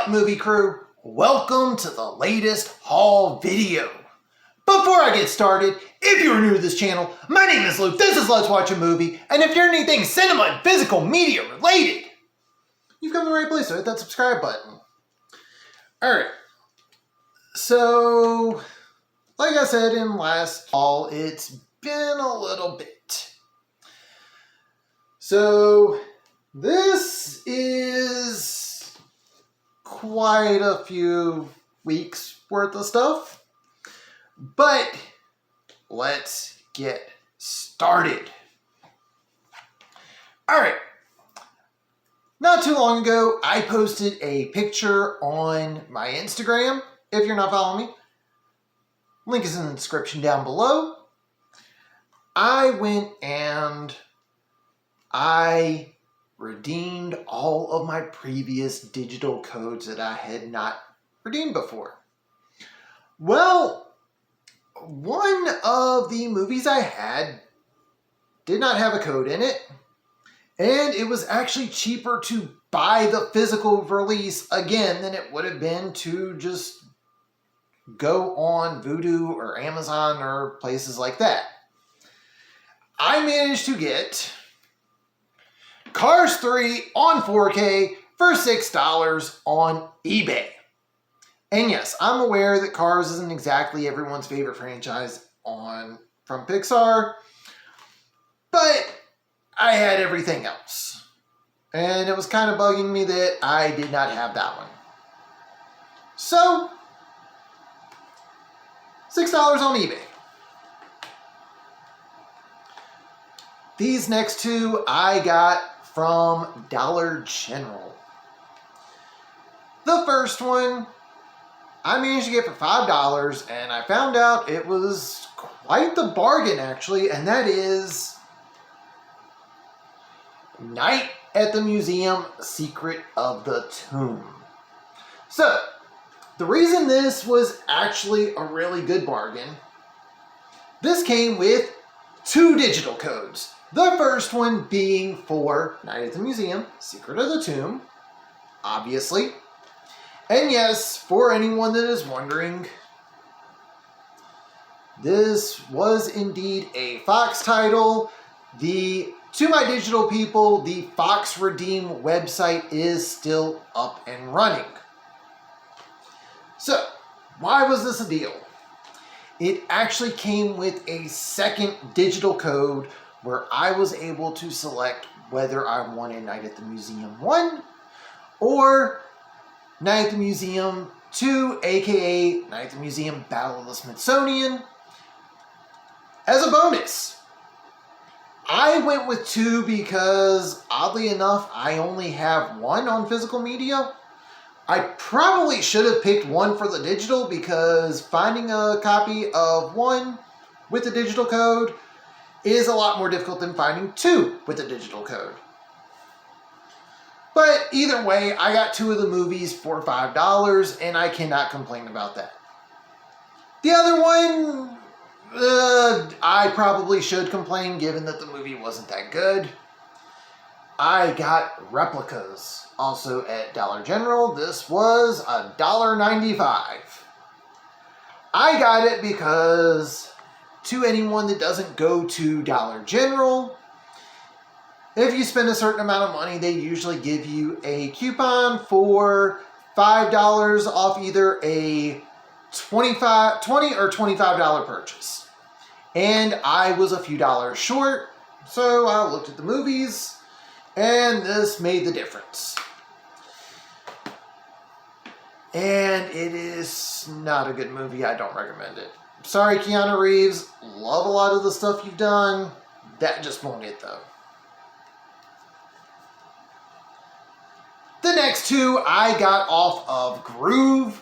up, movie crew? Welcome to the latest haul video. Before I get started, if you're new to this channel, my name is Luke, this is Let's Watch a Movie, and if you're anything cinema and physical media related, you've come to the right place, so hit that subscribe button. Alright, so, like I said in last haul, it's been a little bit. So, this is quite a few weeks worth of stuff, but let's get started. Alright, not too long ago, I posted a picture on my Instagram. If you're not following me, link is in the description down below. I went and I redeemed all of my previous digital codes that I had not redeemed before. Well, one of the movies I had did not have a code in it, and it was actually cheaper to buy the physical release again than it would have been to just go on Vudu or Amazon or places like that. I managed to get Cars 3 on 4K for $6 on eBay. And yes, I'm aware that Cars isn't exactly everyone's favorite franchise from Pixar, but I had everything else. And it was kind of bugging me that I did not have that one. So, $6 on eBay. These next two I got from Dollar General. The first one I managed to get for $5, and I found out it was quite the bargain actually, and that is Night at the Museum: Secret of the Tomb. So, the reason this was actually a really good bargain, this came with 2 digital codes. The first one being for Night at the Museum: Secret of the Tomb, obviously. And yes, for anyone that is wondering, this was indeed a Fox title. To my digital people, the Fox Redeem website is still up and running. So, why was this a deal? It actually came with a second digital code where I was able to select whether I wanted Night at the Museum 1 or Night at the Museum 2, aka Night at the Museum Battle of the Smithsonian, as a bonus. I went with 2 because, oddly enough, I only have 1 on physical media. I probably should have picked 1 for the digital because finding a copy of 1 with the digital code is a lot more difficult than finding 2 with the digital code. But either way, I got 2 of the movies for $5, and I cannot complain about that. The other one, I probably should complain given that the movie wasn't that good. I got replicas also at Dollar General. This was $1.95. I got it because, to anyone that doesn't go to Dollar General, if you spend a certain amount of money, they usually give you a coupon for $5 off either a $20 or $25 purchase. And I was a few dollars short, so I looked at the movies, and this made the difference. And it is not a good movie. I don't recommend it. Sorry, Keanu Reeves. Love a lot of the stuff you've done. That just won't it, though. The next 2 I got off of GRUV.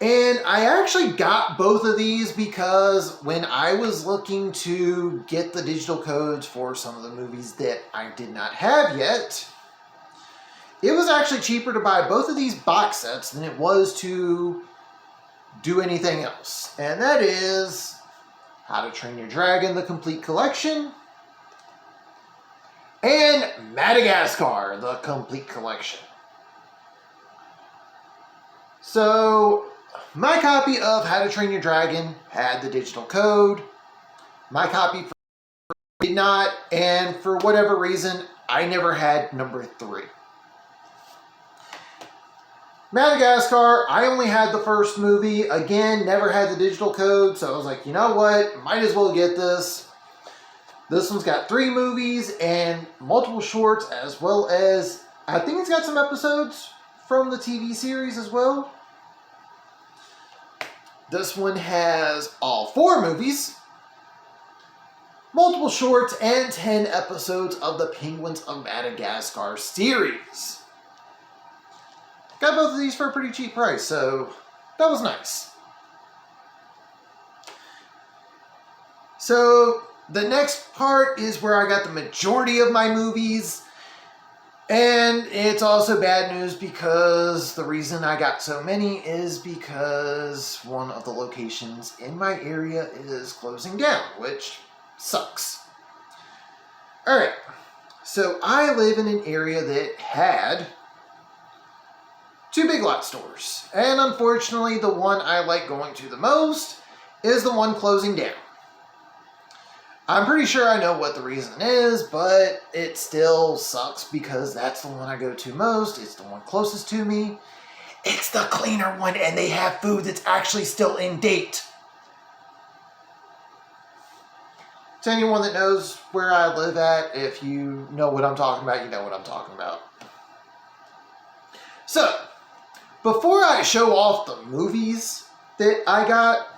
And I actually got both of these because when I was looking to get the digital codes for some of the movies that I did not have yet, it was actually cheaper to buy both of these box sets than it was to do anything else. And that is How to Train Your Dragon: The Complete Collection and Madagascar: The Complete Collection. So, my copy of How to Train Your Dragon had the digital code. My copy did not, and for whatever reason, I never had number 3. Madagascar, I only had the first movie. Again, never had the digital code, so I was like, you know what? Might as well get this. This one's got 3 movies and multiple shorts, as well as, I think it's got some episodes from the TV series as well. This one has all 4 movies, multiple shorts, and 10 episodes of the Penguins of Madagascar series. Got both of these for a pretty cheap price, so that was nice. So the next part is where I got the majority of my movies. And it's also bad news because the reason I got so many is because one of the locations in my area is closing down, which sucks. Alright, so I live in an area that had 2 Big Lot stores. And unfortunately, the one I like going to the most is the one closing down. I'm pretty sure I know what the reason is, but it still sucks because that's the one I go to most. It's the one closest to me. It's the cleaner one, and they have food that's actually still in date. To anyone that knows where I live at, if you know what I'm talking about, you know what I'm talking about. So, before I show off the movies that I got,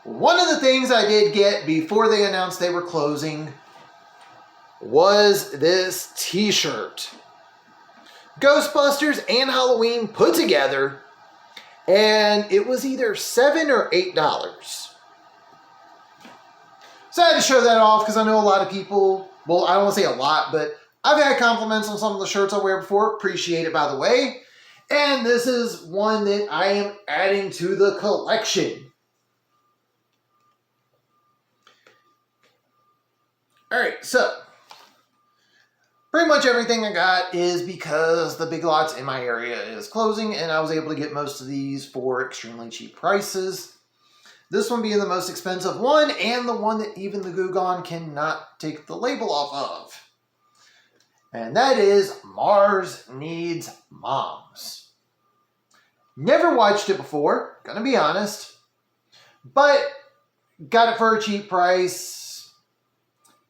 one of the things I did get before they announced they were closing was this t-shirt. Ghostbusters and Halloween put together, and it was either $7 or $8. So I had to show that off because I know a lot of people, well, I don't want to say a lot, but I've had compliments on some of the shirts I wear before. Appreciate it, by the way. And this is one that I am adding to the collection. Alright, so pretty much everything I got is because the Big Lots in my area is closing, and I was able to get most of these for extremely cheap prices. This one being the most expensive one, and the one that even the Gugon cannot take the label off of. And that is Mars Needs Moms. Never watched it before, gonna be honest, but got it for a cheap price.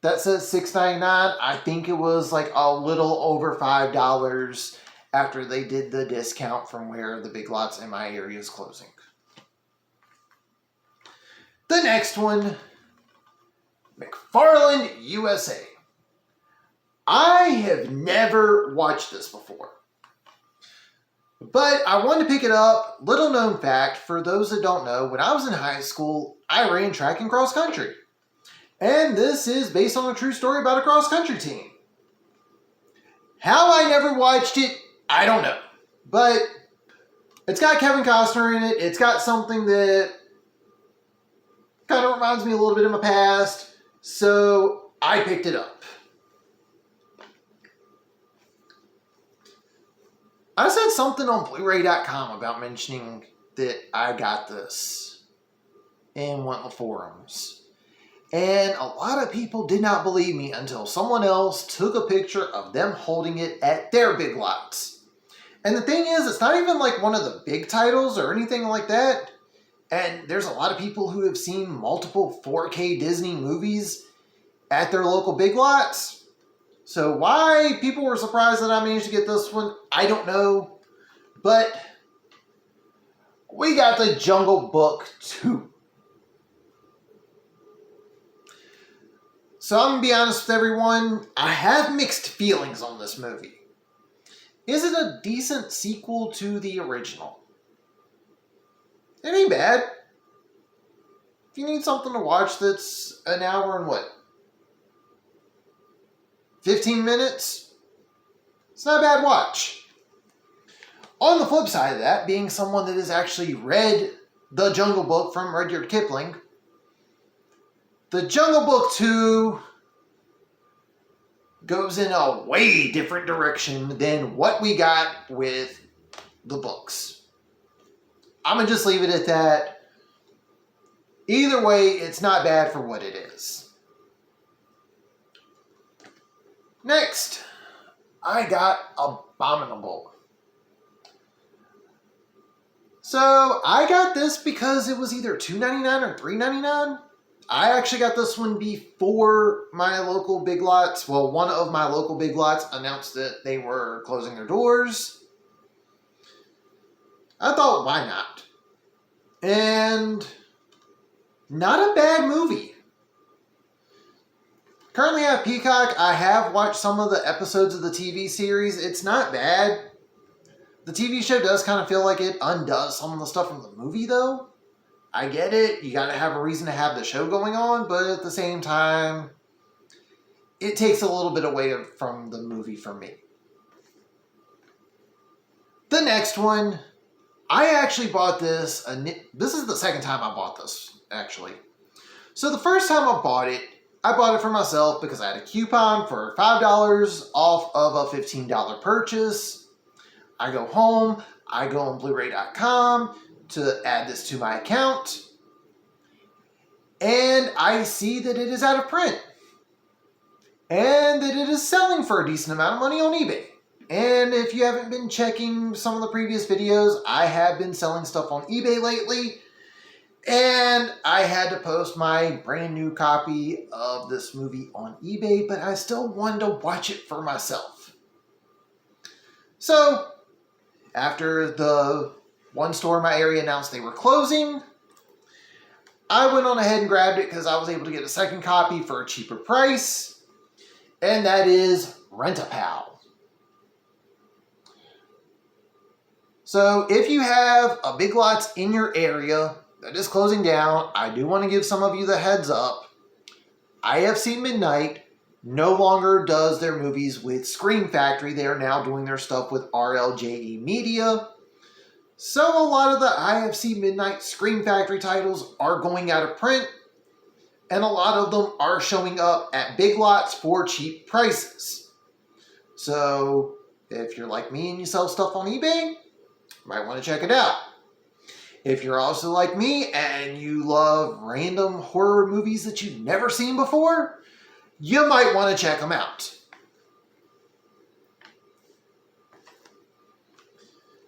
That says $6.99. I think it was like a little over $5 after they did the discount from where the Big Lots in my area is closing. The next one, McFarland USA. I have never watched this before, but I wanted to pick it up. Little known fact, for those that don't know, when I was in high school, I ran track and cross country. And this is based on a true story about a cross-country team. How I never watched it, I don't know. But it's got Kevin Costner in it. It's got something that kind of reminds me a little bit of my past. So I picked it up. I said something on blu-ray.com about mentioning that I got this in one of the forums. And a lot of people did not believe me until someone else took a picture of them holding it at their Big Lots. And the thing is, it's not even like one of the big titles or anything like that. And there's a lot of people who have seen multiple 4K Disney movies at their local Big Lots. So why people were surprised that I managed to get this one, I don't know. But we got the Jungle Book 2. So I'm going to be honest with everyone, I have mixed feelings on this movie. Is it a decent sequel to the original? It ain't bad. If you need something to watch that's an hour and what? 15 minutes? It's not a bad watch. On the flip side of that, being someone that has actually read The Jungle Book from Rudyard Kipling, The Jungle Book 2 goes in a way different direction than what we got with the books. I'm going to just leave it at that. Either way, it's not bad for what it is. Next, I got Abominable. So I got this because it was either $2.99 or $3.99. I actually got this one before my local Big Lots. Well, one of my local Big Lots announced that they were closing their doors. I thought, why not? And not a bad movie. Currently I have Peacock. I have watched some of the episodes of the TV series. It's not bad. The TV show does kind of feel like it undoes some of the stuff from the movie, though. I get it. You got to have a reason to have the show going on, but at the same time, it takes a little bit away from the movie for me. The next one, I actually bought this. This is the second time I bought this, actually. So the first time I bought it for myself because I had a coupon for $5 off of a $15 purchase. I go home, I go on blu-ray.com to add this to my account, and I see that it is out of print, and that it is selling for a decent amount of money on eBay. And if you haven't been checking some of the previous videos, I have been selling stuff on eBay lately, and I had to post my brand new copy of this movie on eBay, but I still wanted to watch it for myself. So, after the one store in my area announced they were closing, I went on ahead and grabbed it because I was able to get a second copy for a cheaper price, and that is Rent-A-Pal. So if you have a Big Lots in your area that is closing down, I do want to give some of you the heads up. IFC Midnight no longer does their movies with Scream Factory. They are now doing their stuff with RLJE Media. So a lot of the IFC Midnight Scream Factory titles are going out of print, and a lot of them are showing up at Big Lots for cheap prices. So if you're like me and you sell stuff on eBay, you might want to check it out. If you're also like me and you love random horror movies that you've never seen before, you might want to check them out.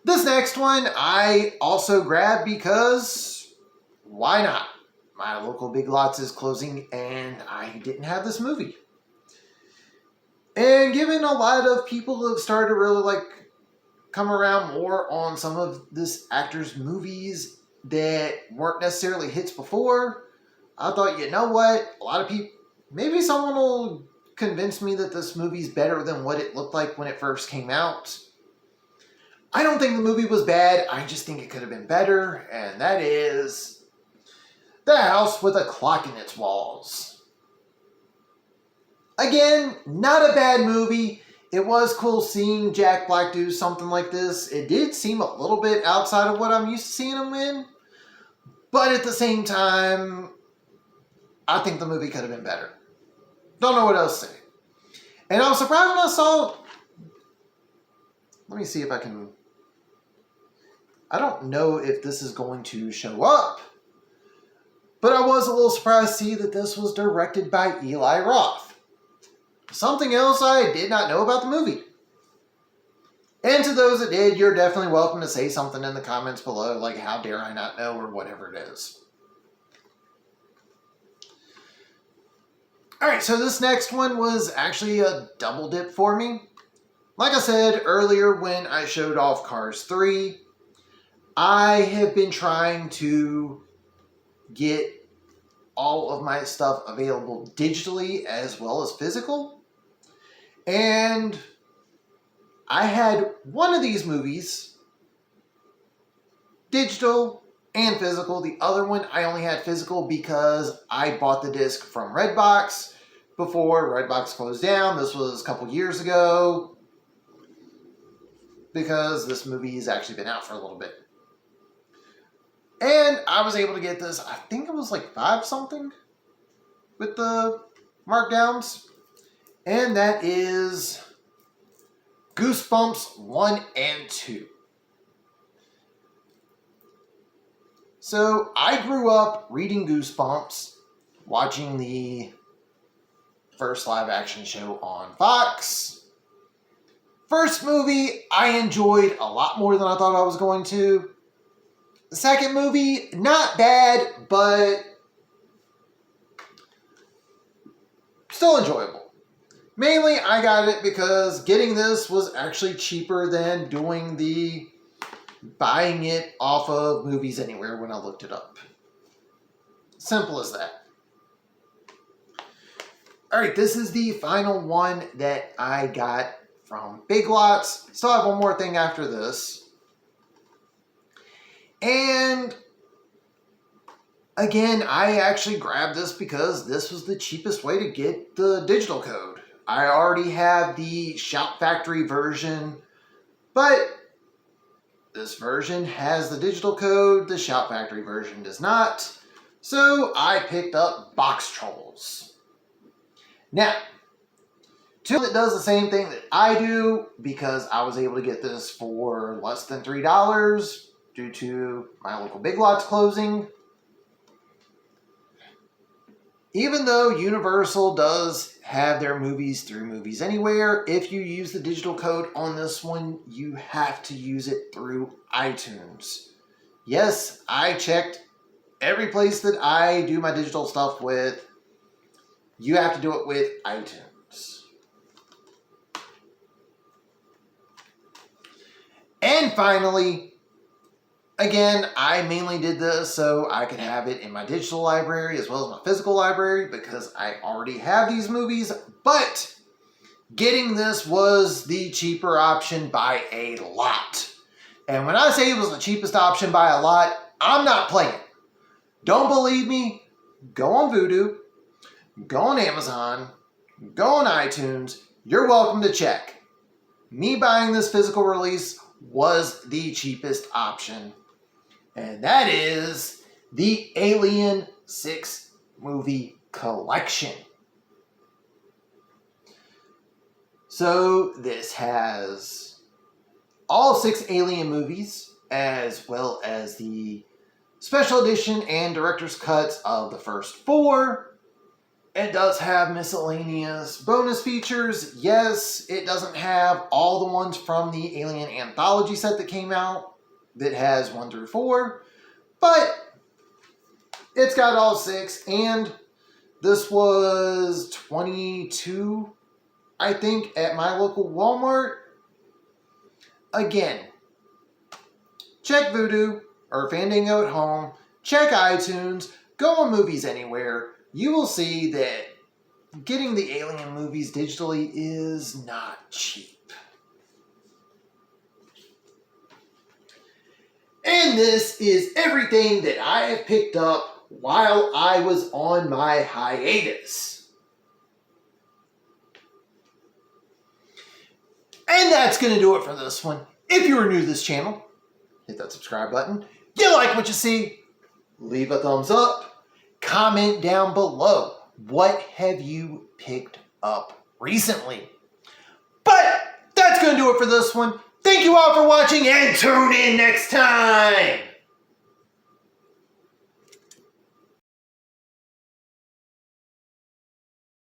This next one I also grabbed because why not? My local Big Lots is closing and I didn't have this movie. And given a lot of people have started to really come around more on some of this actor's movies that weren't necessarily hits before, I thought, you know what? A lot of people, maybe someone will convince me that this movie's better than what it looked like when it first came out. I don't think the movie was bad. I just think it could have been better. And that is The House with a Clock in Its Walls. Again, not a bad movie. It was cool seeing Jack Black do something like this. It did seem a little bit outside of what I'm used to seeing him in. But at the same time, I think the movie could have been better. Don't know what else to say. And I was surprised when I saw... Let me see if I can... I don't know if this is going to show up. But I was a little surprised to see that this was directed by Eli Roth. Something else I did not know about the movie. And to those that did, you're definitely welcome to say something in the comments below, like how dare I not know or whatever it is. Alright, so this next one was actually a double dip for me. Like I said earlier when I showed off Cars 3, I have been trying to get all of my stuff available digitally as well as physical. And I had one of these movies, digital and physical. The other one I only had physical because I bought the disc from Redbox before Redbox closed down. This was a couple years ago because this movie has actually been out for a little bit. And I was able to get this, I think it was like 5 something with the markdowns. And that is Goosebumps 1 and 2. So I grew up reading Goosebumps, watching the first live action show on Fox. First movie I enjoyed a lot more than I thought I was going to. The second movie, not bad, but still enjoyable. Mainly, I got it because getting this was actually cheaper than buying it off of Movies Anywhere when I looked it up. Simple as that. Alright, this is the final one that I got from Big Lots. Still have one more thing after this. And again, I actually grabbed this because this was the cheapest way to get the digital code. I already have the Shout Factory version, but this version has the digital code, the Shout Factory version does not. So I picked up Box Trolls. Now, two that does the same thing that I do because I was able to get this for less than $3 due to my local Big Lots closing. Even though Universal does have their movies through Movies Anywhere, if you use the digital code on this one, you have to use it through iTunes. Yes, I checked every place that I do my digital stuff with. You have to do it with iTunes. And finally, again, I mainly did this so I could have it in my digital library as well as my physical library because I already have these movies, but getting this was the cheaper option by a lot. And when I say it was the cheapest option by a lot, I'm not playing. Don't believe me? Go on Vudu, go on Amazon, go on iTunes. You're welcome to check. Me buying this physical release was the cheapest option. And that is the Alien 6 movie collection. So this has all 6 Alien movies, as well as the special edition and director's cuts of the first 4. It does have miscellaneous bonus features. Yes, it doesn't have all the ones from the Alien anthology set that came out that has 1 through 4, but it's got all 6, and this was $22, I think, at my local Walmart. Again, check Vudu or Fandango at home, check iTunes, go on Movies Anywhere. You will see that getting the Alien movies digitally is not cheap. And this is everything that I have picked up while I was on my hiatus. And that's going to do it for this one. If you are new to this channel, hit that subscribe button. You like what you see, leave a thumbs up, comment down below. What have you picked up recently? But that's going to do it for this one. Thank you all for watching and tune in next time.